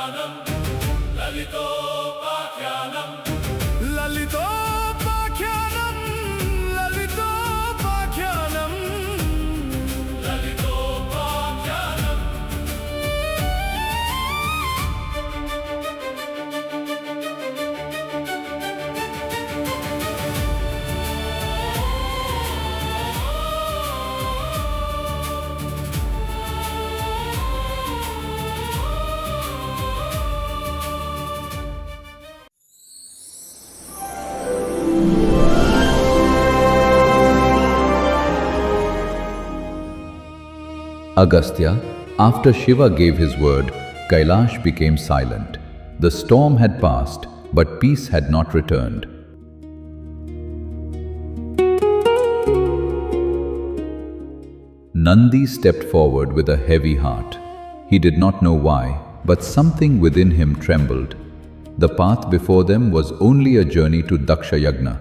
Lalithopakhyanam, Lalithopakhyanam, Lalithopakhyanam, Lalithopakhyanam, Lalithopakhyanam. Agastya, after Shiva gave his word, Kailash became silent. The storm had passed, but peace had not returned. Nandi stepped forward with a heavy heart. He did not know why, but something within him trembled. The path before them was only a journey to Daksha Yagna,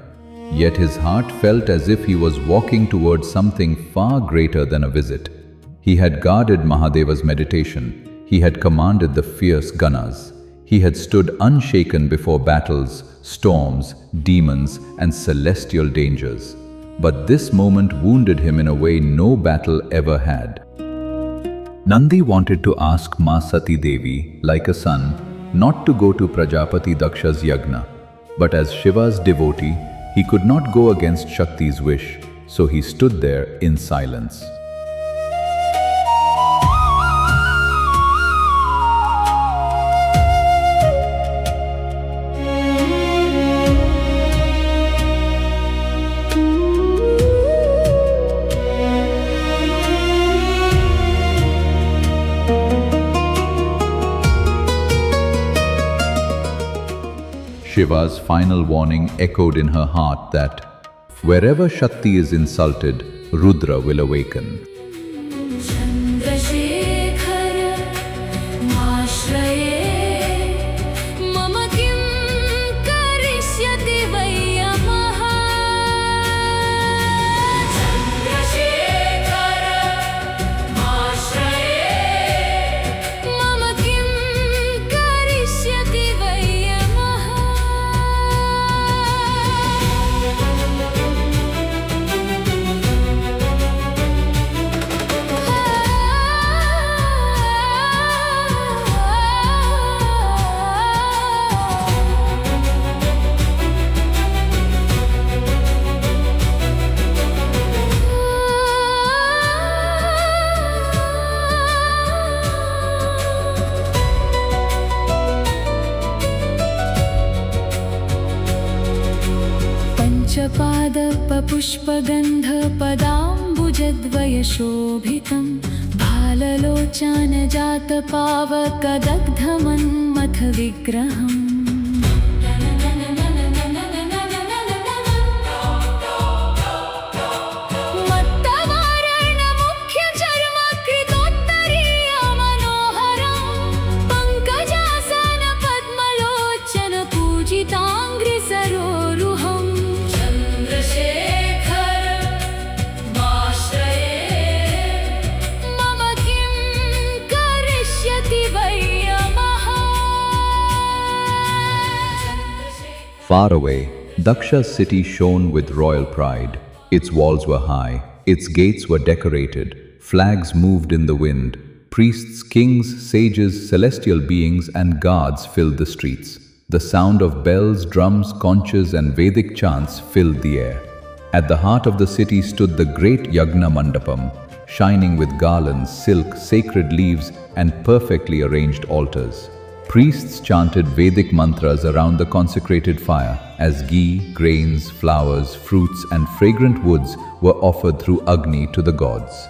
yet his heart felt as if he was walking towards something far greater than a visit. He had guarded Mahadeva's meditation. He had commanded the fierce Ganas. He had stood unshaken before battles, storms, demons, and celestial dangers. But this moment wounded him in a way no battle ever had. Nandi wanted to ask Ma Sati Devi, like a son, not to go to Prajapati Daksha's Yagna. But as Shiva's devotee, he could not go against Shakti's wish, so he stood there in silence. Shiva's final warning echoed in her heart that wherever Shakti is insulted, Rudra will awaken. पुष्पगन्धपदाम्बुजद्वयशोभितं भाललोचनजातपावकदग्धमन्मथ विग्रहम् Far away, Daksha's city shone with royal pride. Its walls were high, its gates were decorated, flags moved in the wind. Priests, kings, sages, celestial beings, and guards filled the streets. The sound of bells, drums, conches, and Vedic chants filled the air. At the heart of the city stood the great Yagna Mandapam, shining with garlands, silk, sacred leaves, and perfectly arranged altars. Priests chanted Vedic mantras around the consecrated fire as ghee, grains, flowers, fruits, and fragrant woods were offered through Agni to the gods.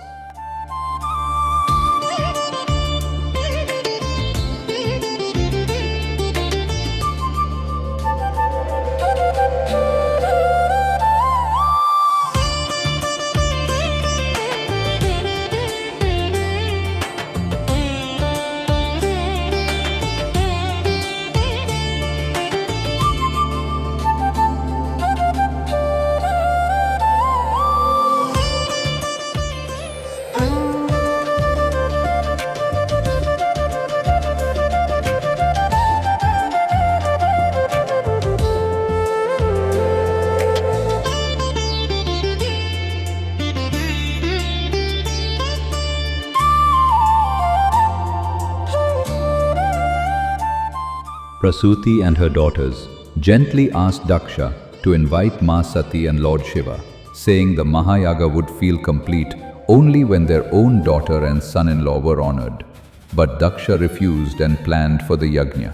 Prasuti and her daughters gently asked Daksha to invite Ma Sati and Lord Shiva, saying the Mahayaga would feel complete only when their own daughter and son-in-law were honored. But Daksha refused and planned for the yajna.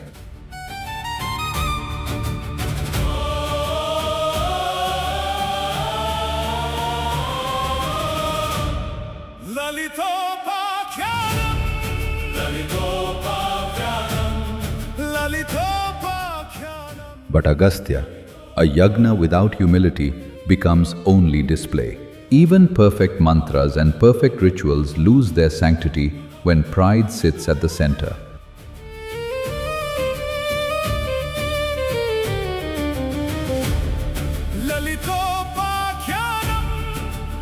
Lalithopakhyanam, Lalithopakhyanam, Lalithopakhyanam. But Agastya, a yajna without humility becomes only display. Even perfect mantras and perfect rituals lose their sanctity when pride sits at the center. Lalithopakhyanam,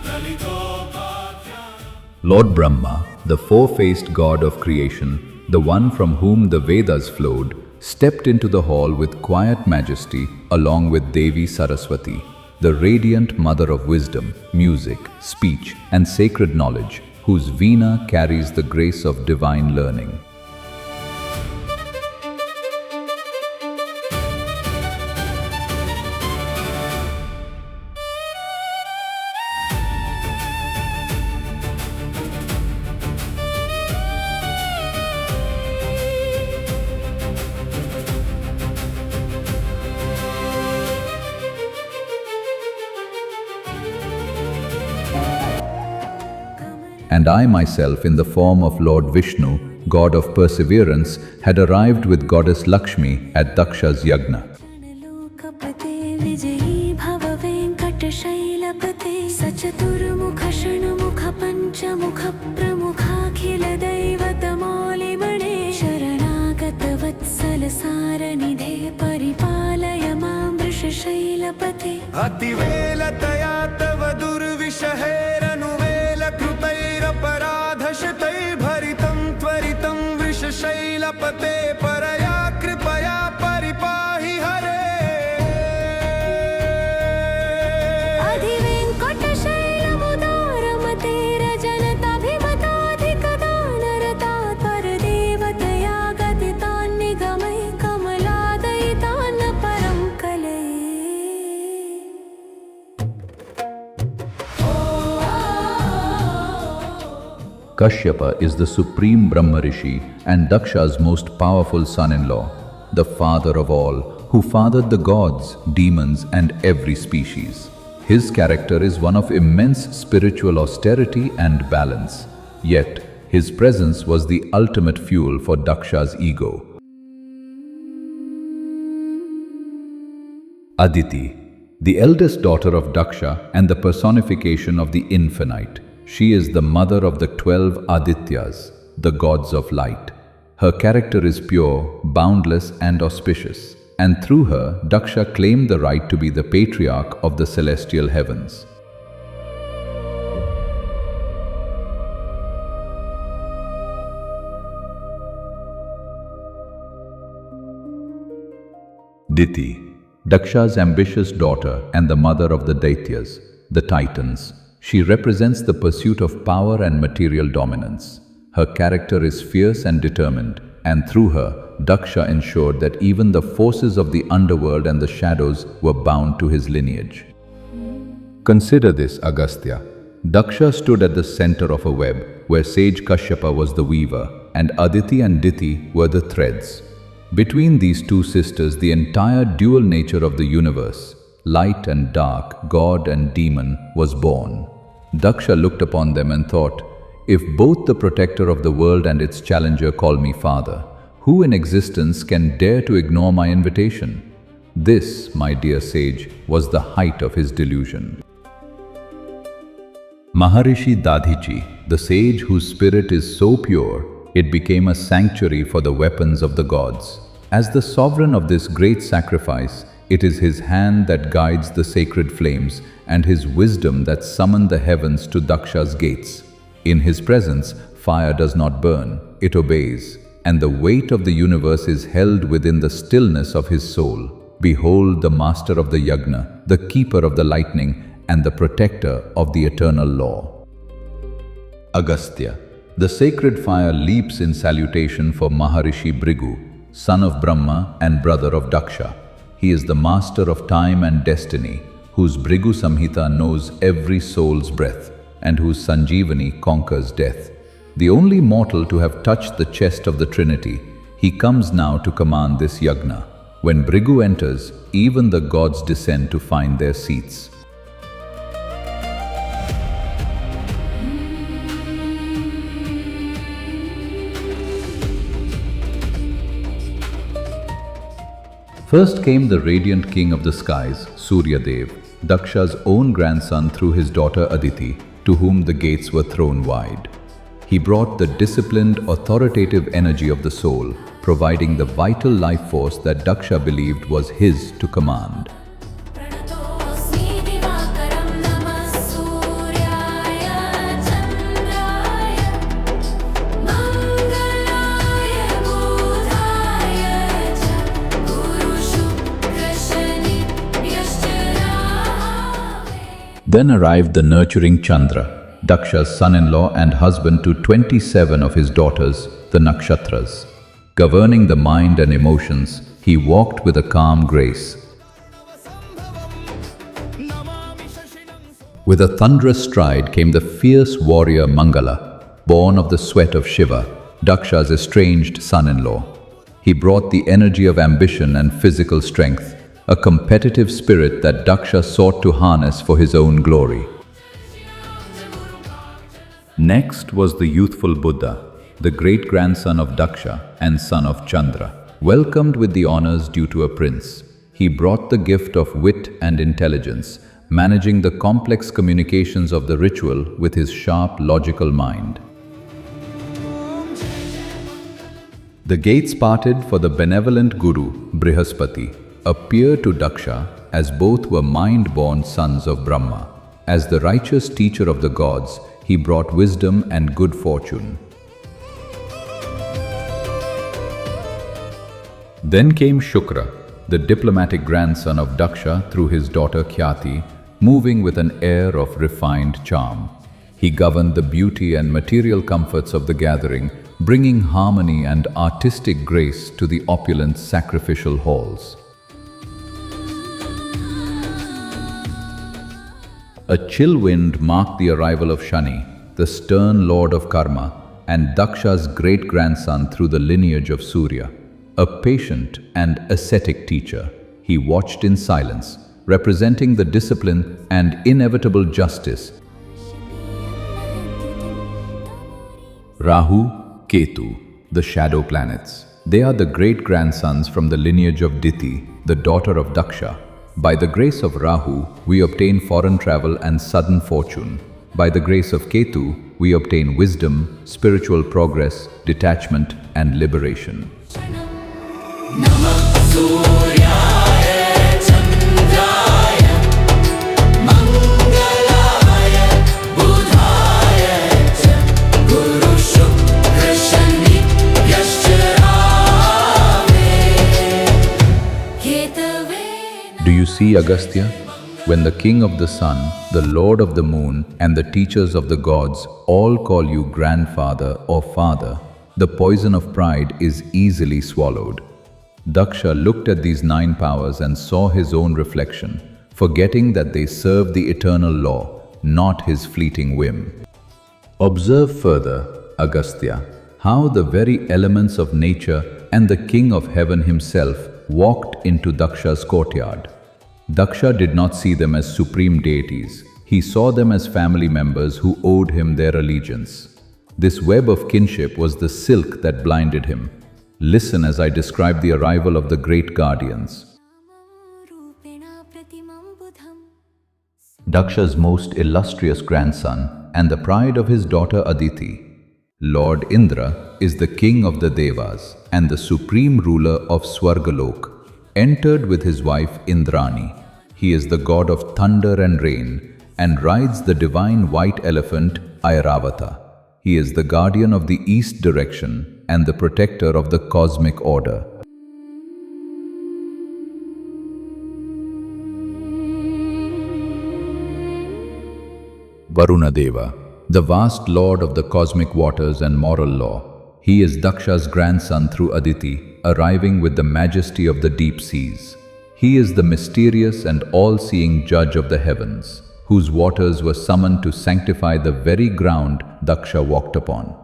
Lalithopakhyanam. Lord Brahma, the four-faced god of creation, the one from whom the Vedas flowed, stepped into the hall with quiet majesty along with Devi Saraswati, the radiant mother of wisdom, music, speech, and sacred knowledge, whose veena carries the grace of divine learning. And I myself, in the form of Lord Vishnu, god of perseverance, had arrived with goddess Lakshmi at Daksha's Yagna. लोकपते विजयी भव वेङ्कटशैलपते सचतुर्मुख षण्मुख पञ्चमुख प्रमुखाखिल दैवतमौलिमणे शरणागत वत्सल सारनिधे परिपालय मां वृषशैलपते अतिवेलतया तव दुर्विषहैरनुवेल कृतैरपराधशतैर्भरितं त्वरितं वृषशैलपते परया कृपया परिपाहि हरे अधिवेङ्कटशैलमुदारमते रजनताभिमताधिकदानरता परदेवतया गतितान्निगमै कमलादयितान्न परं कले Kashyapa is the supreme Brahma Rishi and Daksha's most powerful son-in-law, the father of all, who fathered the gods, demons, and every species. His character is one of immense spiritual austerity and balance. Yet, his presence was the ultimate fuel for Daksha's ego. Aditi, the eldest daughter of Daksha and the personification of the infinite. She is the mother of the 12 Adityas, the gods of light. Her character is pure, boundless, and auspicious. And through her, Daksha claimed the right to be the patriarch of the celestial heavens. Diti, Daksha's ambitious daughter and the mother of the Daityas, the Titans. She represents the pursuit of power and material dominance. Her character is fierce and determined, and through her, Daksha ensured that even the forces of the underworld and the shadows were bound to his lineage. Consider this, Agastya. Daksha stood at the center of a web, where sage Kashyapa was the weaver, and Aditi and Diti were the threads. Between these two sisters, the entire dual nature of the universe, light and dark, god and demon, was born. Daksha looked upon them and thought, if both the protector of the world and its challenger call me father, who in existence can dare to ignore my invitation? This, my dear sage, was the height of his delusion. Maharishi Dadhichi, the sage whose spirit is so pure, it became a sanctuary for the weapons of the gods. As the sovereign of this great sacrifice, it is his hand that guides the sacred flames and his wisdom that summon the heavens to Daksha's gates. In his presence, fire does not burn, it obeys, and the weight of the universe is held within the stillness of his soul. Behold the master of the yagna, the keeper of the lightning, and the protector of the eternal law. Agastya, the sacred fire leaps in salutation for Maharishi Bhrigu. son of Brahma and brother of Daksha. He is the master of time and destiny, whose Bhrigu Samhita knows every soul's breath, and whose Sanjeevani conquers death. The only mortal to have touched the chest of the Trinity, he comes now to command this yagna. When Bhrigu enters, even the gods descend to find their seats. First came the radiant king of the skies, Surya Dev, Daksha's own grandson through his daughter Aditi, to whom the gates were thrown wide. He brought the disciplined, authoritative energy of the soul, providing the vital life force that Daksha believed was his to command. Then arrived the nurturing Chandra, Daksha's son-in-law and husband to 27 of his daughters, the Nakshatras. Governing the mind and emotions, he walked with a calm grace. With a thunderous stride came the fierce warrior Mangala, born of the sweat of Shiva, Daksha's estranged son-in-law. He brought the energy of ambition and physical strength, a competitive spirit that Daksha sought to harness for his own glory. Next was the youthful Buddha, the great-grandson of Daksha and son of Chandra, welcomed with the honors due to a prince. He brought the gift of wit and intelligence, managing the complex communications of the ritual with his sharp, logical mind. The gates parted for the benevolent Guru, Brihaspati, a peer to Daksha, as both were mind-born sons of Brahma. As the righteous teacher of the gods, he brought wisdom and good fortune. Then came Shukra, the diplomatic grandson of Daksha through his daughter Khyati, moving with an air of refined charm. He governed the beauty and material comforts of the gathering, bringing harmony and artistic grace to the opulent sacrificial halls. A chill wind marked the arrival of Shani, the stern lord of karma, and Daksha's great-grandson through the lineage of Surya. A patient and ascetic teacher, he watched in silence, representing the discipline and inevitable justice. Rahu, Ketu, the shadow planets. They are the great-grandsons from the lineage of Diti, the daughter of Daksha. By the grace of Rahu, we obtain foreign travel and sudden fortune. By the grace of Ketu, we obtain wisdom, spiritual progress, detachment, and liberation. Do you see, Agastya? When the king of the sun, the lord of the moon, and the teachers of the gods all call you grandfather or father, the poison of pride is easily swallowed. Daksha looked at these 9 powers and saw his own reflection, forgetting that they serve the eternal law, not his fleeting whim. Observe further, Agastya, how the very elements of nature and the king of heaven himself walked into Daksha's courtyard. Daksha did not see them as supreme deities. He saw them as family members who owed him their allegiance. This web of kinship was the silk that blinded him. Listen as I describe the arrival of the great guardians. Daksha's most illustrious grandson and the pride of his daughter Aditi. Lord Indra is the king of the Devas and the supreme ruler of Swargalok, entered with his wife Indrani. He is the god of thunder and rain and rides the divine white elephant Airavata. He is the guardian of the east direction and the protector of the cosmic order. Varuna Deva, the vast lord of the cosmic waters and moral law. He is Daksha's grandson through Aditi, arriving with the majesty of the deep seas. He is the mysterious and all-seeing judge of the heavens, whose waters were summoned to sanctify the very ground Daksha walked upon.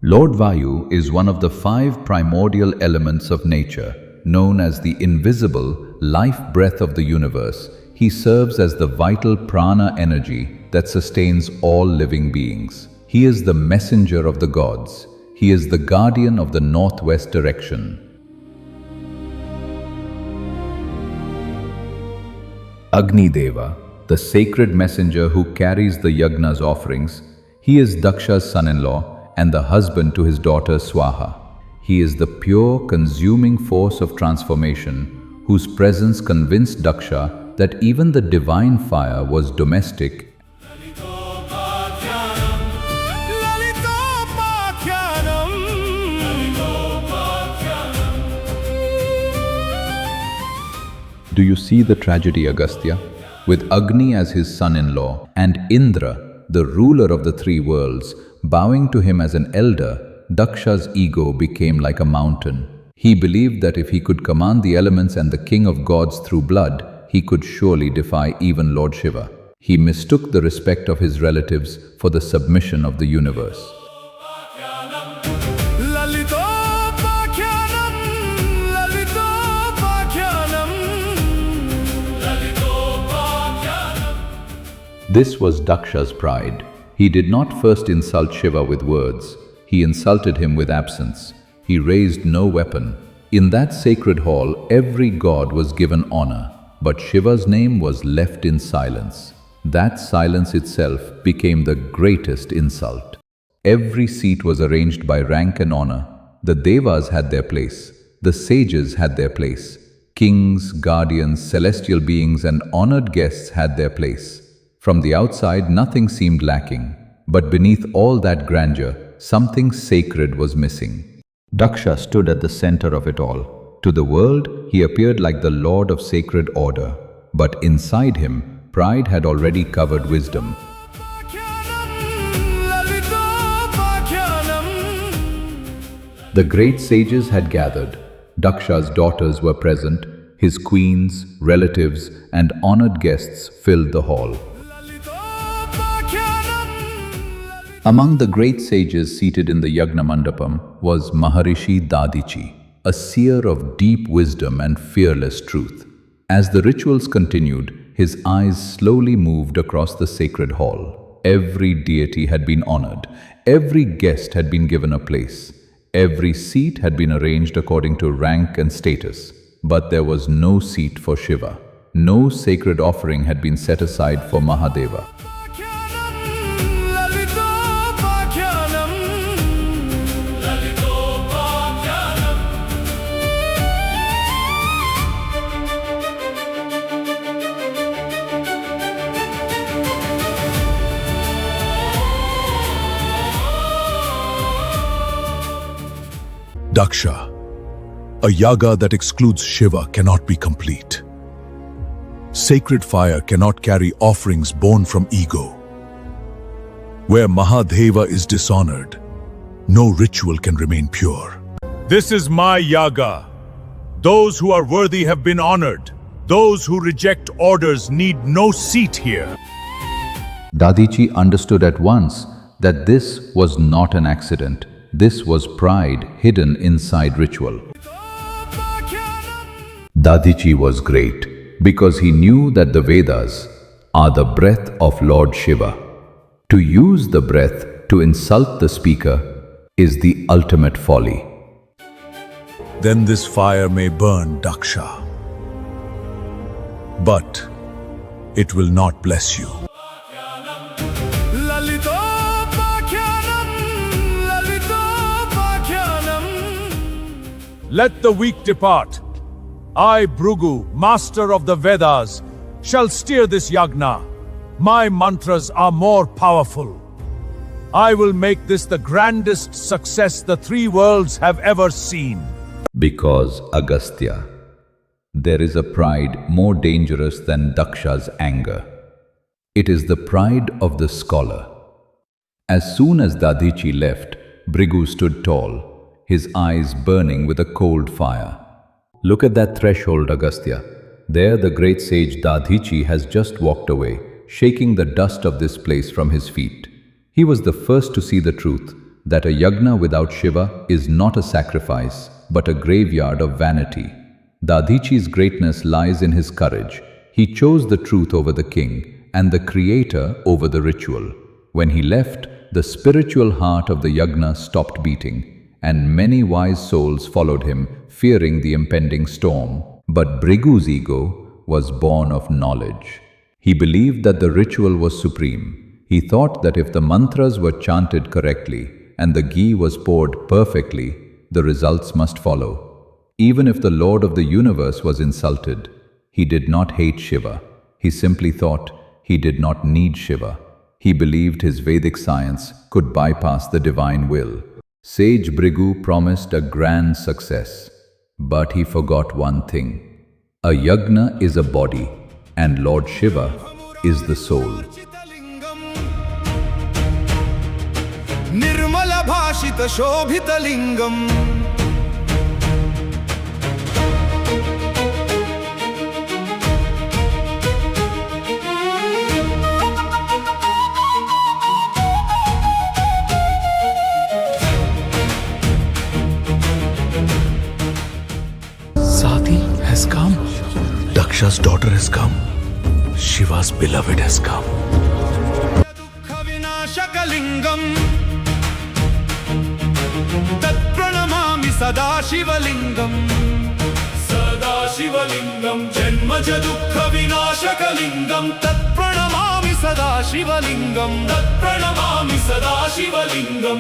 Lord Vayu is one of the 5 primordial elements of nature, known as the invisible life breath of the universe. He serves as the vital prana energy that sustains all living beings. He is the messenger of the gods. He is the guardian of the northwest direction. Agni Deva, the sacred messenger who carries the yagna's offerings. He is Daksha's son-in-law and the husband to his daughter Swaha. He is the pure, consuming force of transformation, whose presence convinced Daksha that even the divine fire was domestic. Do you see the tragedy, Agastya? With Agni as his son-in-law and Indra, the ruler of the 3 worlds, bowing to him as an elder, Daksha's ego became like a mountain. He believed that if he could command the elements and the king of gods through blood, he could surely defy even Lord Shiva. He mistook the respect of his relatives for the submission of the universe. Lalithopakhyanam, Lalithopakhyanam, Lalithopakhyanam. This was Daksha's pride. He did not first insult Shiva with words. He insulted him with absence. He raised no weapon. In that sacred hall, every god was given honor, but Shiva's name was left in silence. That silence itself became the greatest insult. Every seat was arranged by rank and honor. The Devas had their place. The sages had their place. Kings, guardians, celestial beings, and honored guests had their place. From the outside, nothing seemed lacking, but beneath all that grandeur, something sacred was missing. Daksha stood at the center of it all. To the world, he appeared like the lord of sacred order, but inside him, pride had already covered wisdom. The great sages had gathered. Daksha's daughters were present. His queens, relatives, and honored guests filled the hall. Among the great sages seated in the Yagna Mandapam was Maharishi Dadichi, a seer of deep wisdom and fearless truth. As the rituals continued, his eyes slowly moved across the sacred hall. Every deity had been honored. Every guest had been given a place. Every seat had been arranged according to rank and status. But there was no seat for Shiva. No sacred offering had been set aside for Mahadeva. Daksha, a yaga that excludes Shiva cannot be complete. Sacred fire cannot carry offerings born from ego. Where Mahadeva is dishonored, no ritual can remain pure. This is my yaga. Those who are worthy have been honored. Those who reject orders need no seat here. Dadichi understood at once that this was not an accident. This was pride hidden inside ritual. Dadichi was great because he knew that the Vedas are the breath of Lord Shiva. To use the breath to insult the speaker is the ultimate folly. Then this fire may burn, Daksha. But it will not bless you. Let the weak depart. I, Bhrigu, master of the Vedas, shall steer this yagna. My mantras are more powerful. I will make this the grandest success the 3 worlds have ever seen. Because, Agastya, there is a pride more dangerous than Daksha's anger. It is the pride of the scholar. As soon as Dadichi left, Bhrigu stood tall, his eyes burning with a cold fire. Look at that threshold, Agastya. There the great sage Dadichi has just walked away, shaking the dust of this place from his feet. He was the first to see the truth, that a yagna without Shiva is not a sacrifice, but a graveyard of vanity. Dadichi's greatness lies in his courage. He chose the truth over the king, and the creator over the ritual. When he left, the spiritual heart of the yagna stopped beating, and many wise souls followed him, fearing the impending storm. But Bhrigu's ego was born of knowledge. He believed that the ritual was supreme. He thought that if the mantras were chanted correctly and the ghee was poured perfectly, the results must follow. Even if the Lord of the universe was insulted, he did not hate Shiva. He simply thought he did not need Shiva. He believed his Vedic science could bypass the divine will. Sage Bhrigu promised a grand success, but he forgot one thing. A yagna is a body, and Lord Shiva is the soul. Nirmala bhashita shobhita lingam. Sati has come. Daksha's daughter has come. Shiva's beloved has come. Dukkha vinashakalingam. Tat pranamami sada shivalingam. Sada shivalingam. Janmaja dukkha vinashakalingam. Tat pranamami sada shivalingam. Tat pranamami sada shivalingam.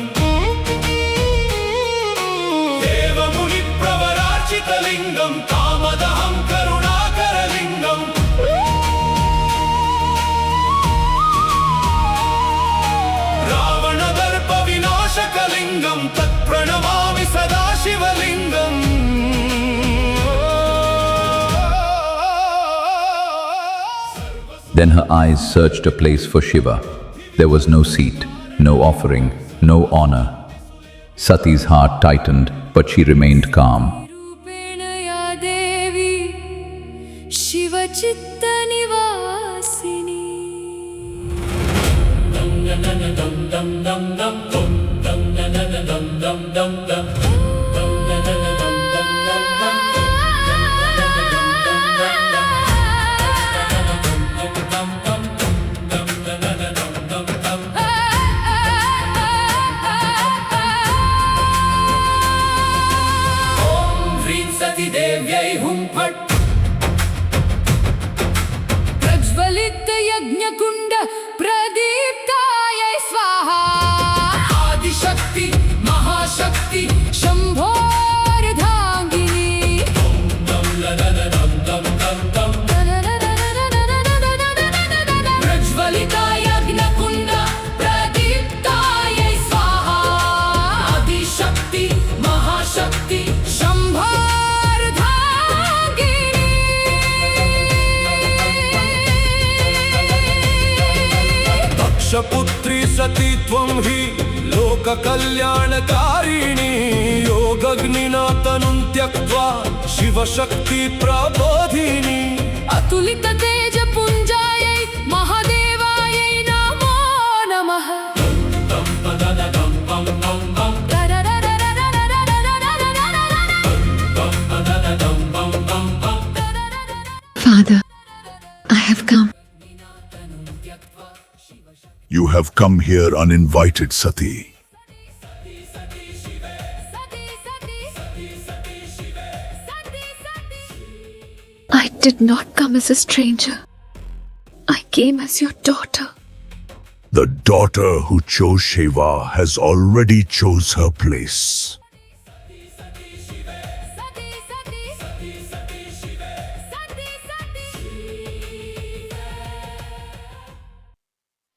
Deva muni pravararchitalingam. Kamadaham karunakaralingam. Ravanadarpa vinashakalingam. Tat pranamami sada shivalingam. Then her eyes searched a place for Shiva. There was no seat, no offering, no honor. Sati's heart tightened, but she remained calm. रूपेण या देवी शिवचित्त निवासिनी Sati Devi hum phat. प्रज्वलित यज्ञ कुंड प्रदीप्ताय स्वाहा Adi Shakti, Mahashakti. शंभोर्धांगिनी Prajvalita Yagna Kunda Pradiptaye Swaha. Adi Shakti, Mahashakti. Dakshaputri Sati Tvam hi Loka Kalyanakarini. Yogagnina Tanum Tyaktva Shiva Shakti Prabodhini. अतुलित तेज पुंजायै महादेवायै नमो नमः Father, I have come. You have come here uninvited, Sati. I did not come as a stranger. I came as your daughter. The daughter who chose Shiva has already chose her place.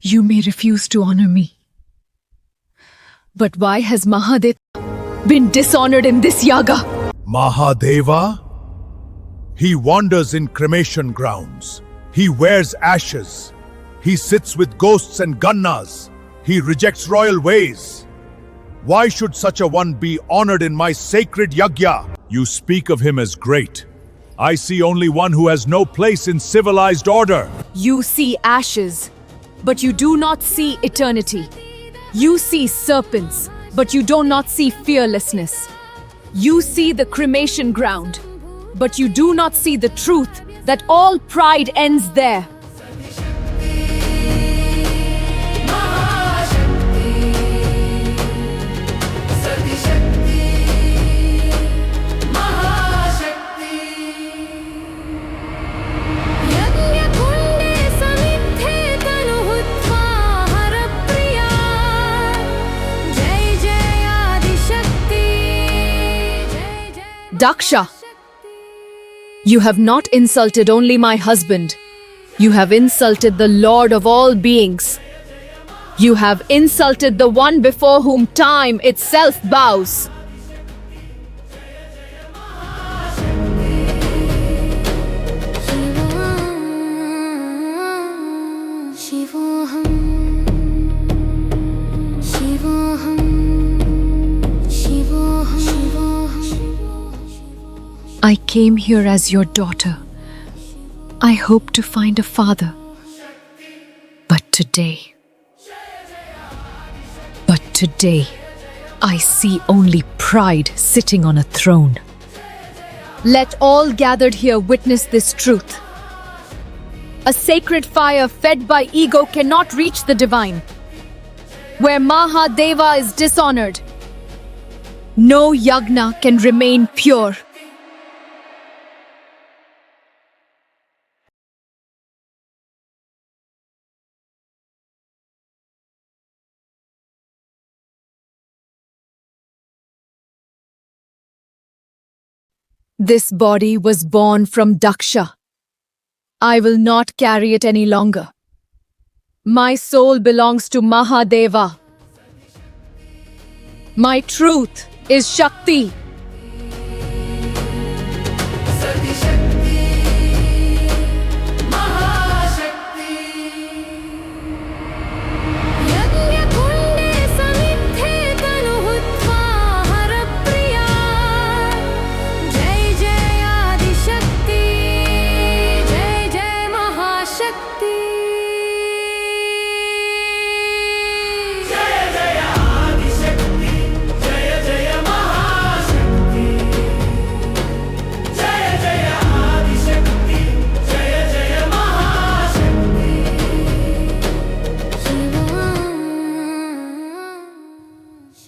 You may refuse to honor me. But why has Mahadeva been dishonored in this yaga? Mahadeva? He wanders in cremation grounds. He wears ashes. He sits with ghosts and gannas. He rejects royal ways. Why should such a one be honored in my sacred yagya? You speak of him as great. I see only one who has no place in civilized order. You see ashes, but you do not see eternity. You see serpents, but you do not see fearlessness. You see the cremation ground, but you do not see the truth that all pride ends there. Daksha, you have not insulted only my husband. You have insulted the Lord of all beings. You have insulted the one before whom time itself bows. I came here as your daughter. I hope to find a father. But today, I see only pride sitting on a throne. Let all gathered here witness this truth. A sacred fire fed by ego cannot reach the divine. Where Mahadeva is dishonored, no yagna can remain pure. This body was born from Daksha. I will not carry it any longer. My soul belongs to Mahadeva. My truth is Shakti.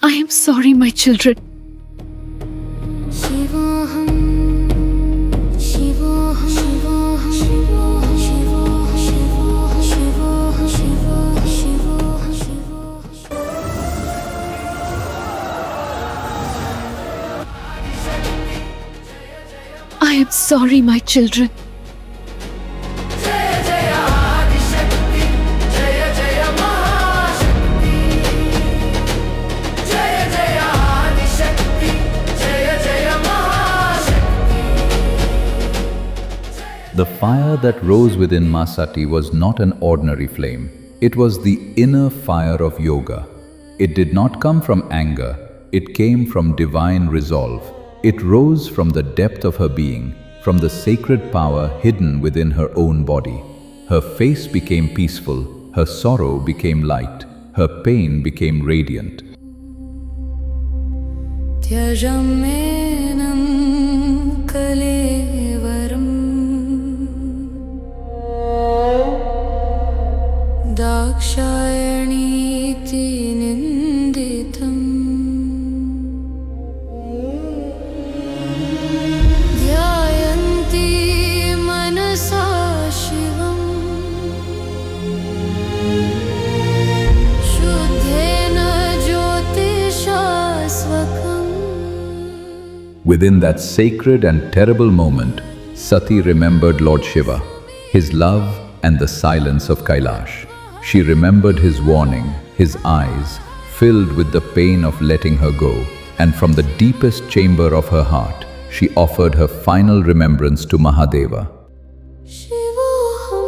I am sorry, my children. I am sorry, my children. The fire that rose within Ma Sati was not an ordinary flame. It was the inner fire of yoga. It did not come from anger. It came from divine resolve. It rose from the depth of her being, from the sacred power hidden within her own body. Her face became peaceful. Her sorrow became light. Her pain became radiant. Tyajamenam kalevaram Dakshayaniti ninditam Dhyayanti manasa shivam Shuddhena jyotisha-swakam. Within that sacred and terrible moment, Sati remembered Lord Shiva, his love and the silence of Kailash. She remembered his warning, his eyes filled with the pain of letting her go, and from the deepest chamber of her heart, she offered her final remembrance to Mahadeva. Shivoham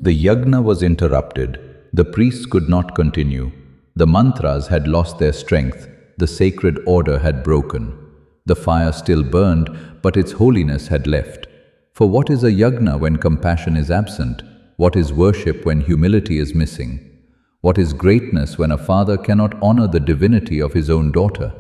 The yagna was interrupted. The priests could not continue. The mantras had lost their strength. The sacred order had broken. The fire still burned, but its holiness had left. For what is a yagna when compassion is absent? What is worship when humility is missing? What is greatness when a father cannot honor the divinity of his own daughter?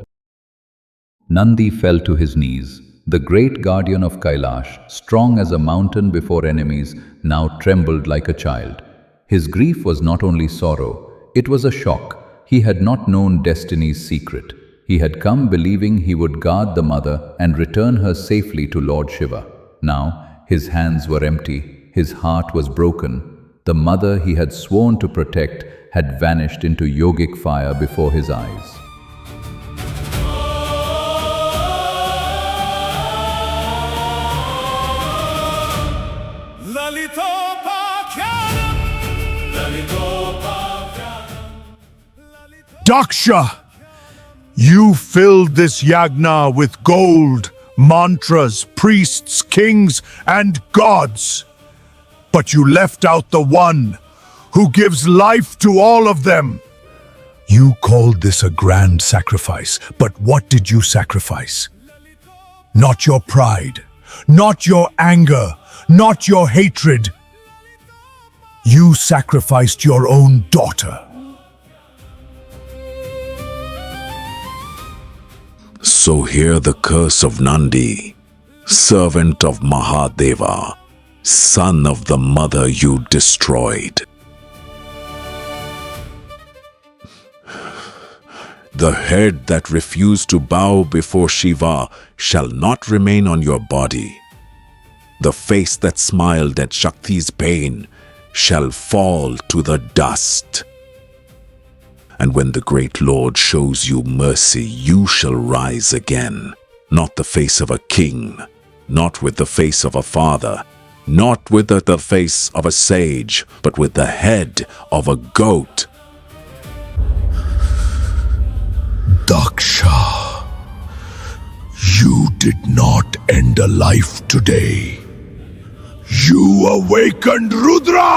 Nandi fell to his knees. The great guardian of Kailash, strong as a mountain before enemies, now trembled like a child. His grief was not only sorrow, it was a shock. He had not known destiny's secret. He had come believing he would guard the mother and return her safely to Lord Shiva. Now, his hands were empty, his heart was broken. The mother he had sworn to protect had vanished into yogic fire before his eyes. Lalithopakhyanam, Daksha, you filled this yagna with gold, mantras, priests, kings, and gods. But you left out the one who gives life to all of them. You called this a grand sacrifice, but what did you sacrifice? Not your pride, not your anger, not your hatred. You sacrificed your own daughter. So hear the curse of Nandi, servant of Mahadeva, son of the mother you destroyed. The head that refused to bow before Shiva shall not remain on your body. The face that smiled at Shakti's pain shall fall to the dust. And when the great Lord shows you mercy, you shall rise again, not the face of a king, not with the face of a father, not with the face of a sage, but with the head of a goat. Daksha, you did not end a life today. You awakened Rudra!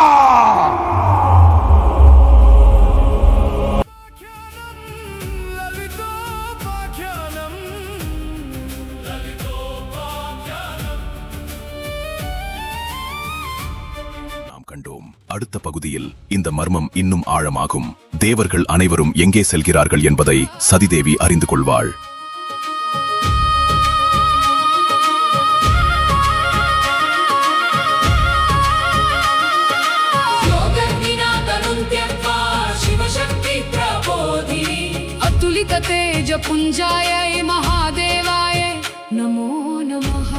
நாம் கண்டோம். அடுத்த பகுதியில் இந்த மர்மம் இன்னும் ஆழமாகும். தேவர்கள் அனைவரும் எங்கே செல்கிறார்கள் என்பதை சதி தேவி அறிந்து கொள்வாள். अतुलित तेज पुंजाय महादेवाय नमो नमः।